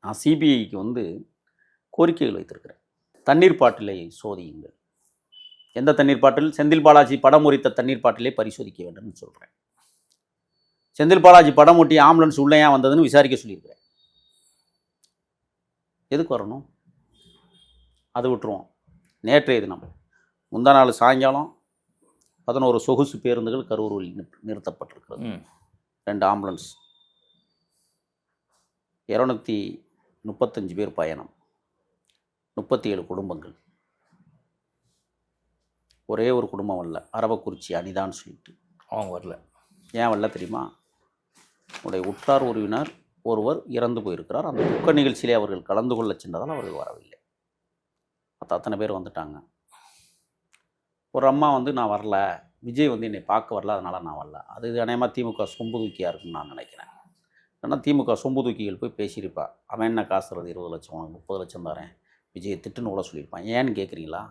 நான் சிபிஐக்கு கோரிக்கைகள் வைத்திருக்கிறேன். தண்ணீர் பாட்டிலை சோதியுங்கள். எந்த தண்ணீர் பாட்டில்? செந்தில் பாலாஜி படம் உரித்த தண்ணீர் பாட்டிலை பரிசோதிக்க வேண்டும்னு சொல்கிறேன். செந்தில் பாலாஜி படம் ஒட்டி ஆம்புலன்ஸ் உள்ளே ஏன் வந்ததுன்னு விசாரிக்க சொல்லியிருக்கிறேன். எதுக்கு வரணும்? அது விட்டுருவோம். நேற்றைய தினம் முந்தா நாள் சாயங்காலம் 11 சொகுசு பேருந்துகள் கரூரில் நிறுத்தப்பட்டிருக்கிறது. 2 ஆம்புலன்ஸ், 235 பேர் பயணம், 37 குடும்பங்கள். ஒரே ஒரு குடும்பம் வரல, அரவக்குறிச்சி அனிதான்னு சொல்லிட்டு அவங்க வரல. ஏன் வரல தெரியுமா? உடைய உற்றார் உறவினர் ஒருவர் இறந்து போயிருக்கிறார். அந்த துக்க நிகழ்ச்சியிலே அவர்கள் கலந்து கொள்ள சென்றதால் அவர்கள் வரவில்லை. அத்தனை பேர் வந்துட்டாங்க. ஒரு அம்மா நான் வரல, விஜய் என்னை பார்க்க வரல, அதனால் நான் வரல. அது அநேகமாக திமுக சொம்பு தூக்கியாக இருக்குன்னு நான் நினைக்கிறேன். ஏன்னா திமுக சொம்பு தூக்கிகள் போய் பேசியிருப்பா. அவன் என்ன காசுறது 20 லட்சம், 30 லட்சம் தரேன், விஜயை திட்டுன்னு கூட சொல்லியிருப்பான். ஏன்னு கேட்குறீங்களா?